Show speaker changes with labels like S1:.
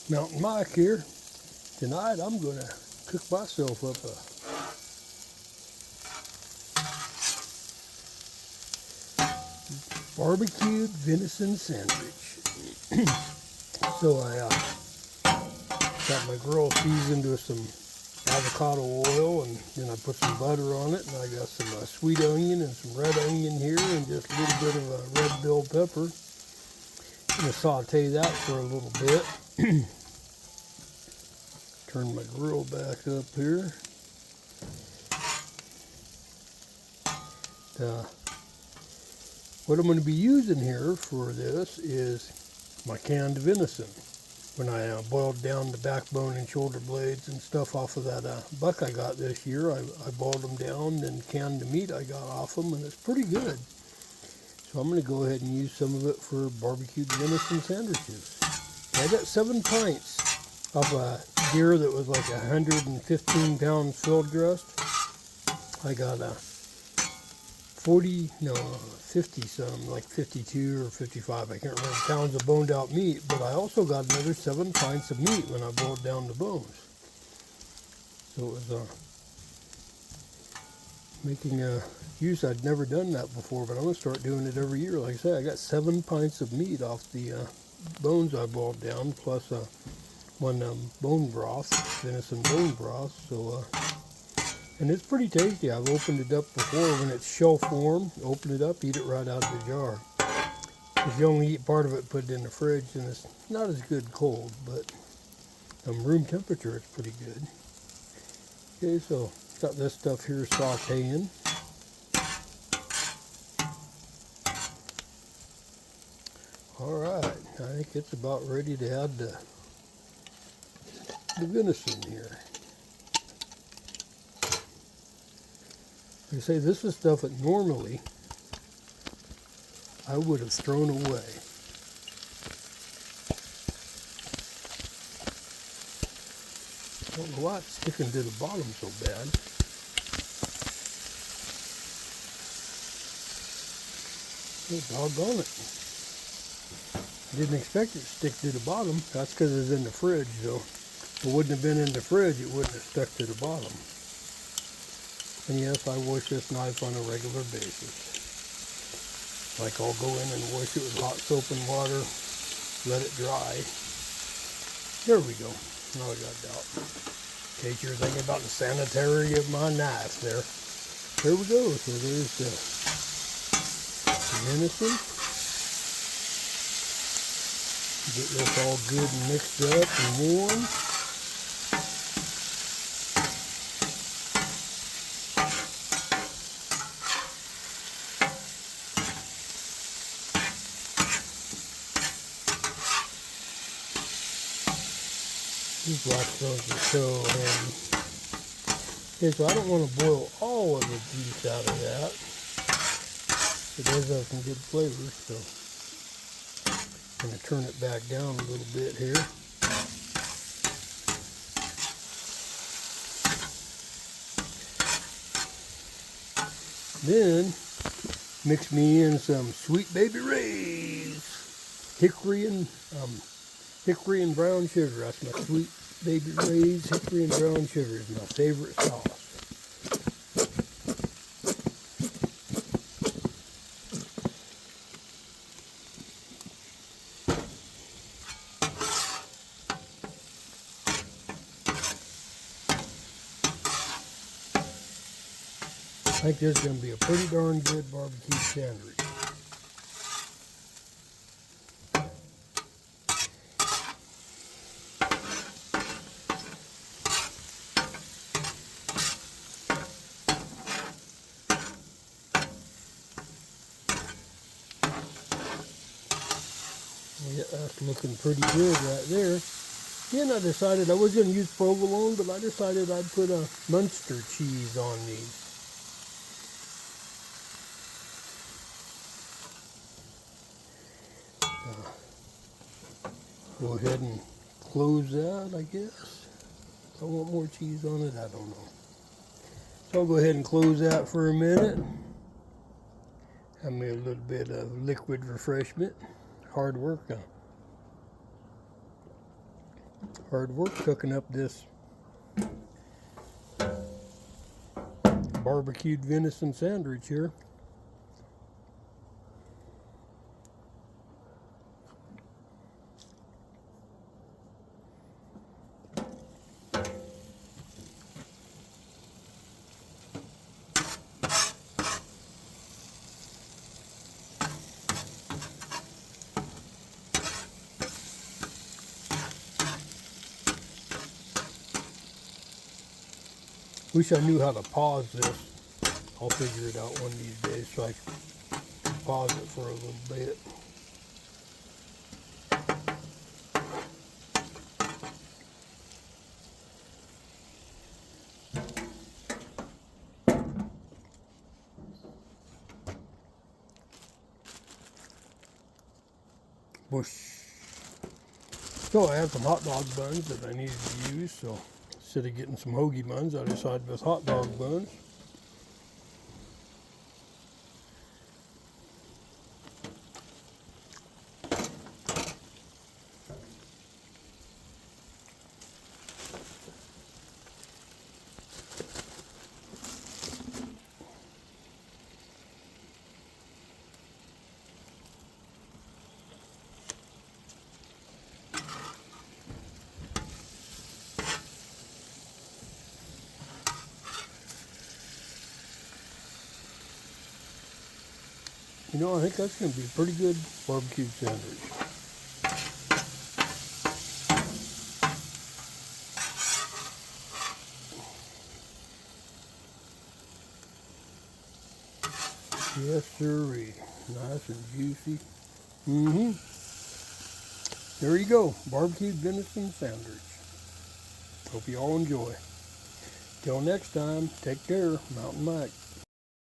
S1: Mountain Mike here. Tonight I'm going to cook myself up a barbecued venison sandwich. So I got my grill seasoned with some avocado oil, and then I put some butter on it, and I got some sweet onion and some red onion here, and just a little bit of red bell pepper. I'm going to saute that for a little bit. Turn my grill back up here. What I'm going to be using here for this is my canned venison. When I boiled down the backbone and shoulder blades and stuff off of that buck I got this year, I boiled them down and canned the meat I got off them, and it's pretty good. So I'm going to go ahead and use some of it for barbecued venison sandwiches. I got 7 pints of a deer that was like 115 pounds filled dressed. I got 50 some, like 52 or 55, I can't remember, pounds of boned out meat, but I also got another 7 pints of meat when I boiled down the bones. So it was making use. I'd never done that before, but I'm going to start doing it every year. Like I said, I got 7 pints of meat off the bones I boiled down, plus one bone broth, venison bone broth. So and it's pretty tasty. I've opened it up before when it's shell form. Open it up, eat it right out of the jar. If you only eat part of it, put it in the fridge, and it's not as good cold, but room temperature it's pretty good. Okay, so got this stuff here sauteing. All right, I think it's about ready to add the venison here. Like I say, this is stuff that normally I would have thrown away. I don't know why it's sticking to the bottom so bad. Oh, doggone it. I didn't expect it to stick to the bottom. That's because it's in the fridge, so if it wouldn't have been in the fridge, it wouldn't have stuck to the bottom. And yes, I wash this knife on a regular basis. Like I'll go in and wash it with hot soap and water, let it dry. There we go. Now I got it out. In case you're thinking about the sanitary of my knife there. There we go. So there's the venison. Get this all good and mixed up and warm. These blackstones are so handy. Okay, so I don't want to boil all of the juice out of that. It does have some good flavor, so I'm going to turn it back down a little bit here. Then mix me in some Sweet Baby Ray's hickory and brown sugar. That's my Sweet Baby Ray's hickory and brown sugar. Is my favorite sauce. I think this is going to be a pretty darn good barbecue sandwich. Yeah, that's looking pretty good right there. Then I decided I was going to use provolone, but I decided I'd put a Munster cheese on these. Go ahead and close that, I guess. If I want more cheese on it, I don't know. So I'll go ahead and close that for a minute. Have me a little bit of liquid refreshment. Hard work, huh? Hard work cooking up this barbecued venison sandwich here. Wish I knew how to pause this. I'll figure it out one of these days so I can pause it for a little bit. Whoosh. So I have some hot dog buns that I needed to use, so instead of getting some hoagie buns, I decided with hot dog buns. You know, I think that's going to be a pretty good barbecue sandwich. Yes, sirree. Nice and juicy. There you go, barbecued venison sandwich. Hope you all enjoy. Till next time, take care. Mountain Mike.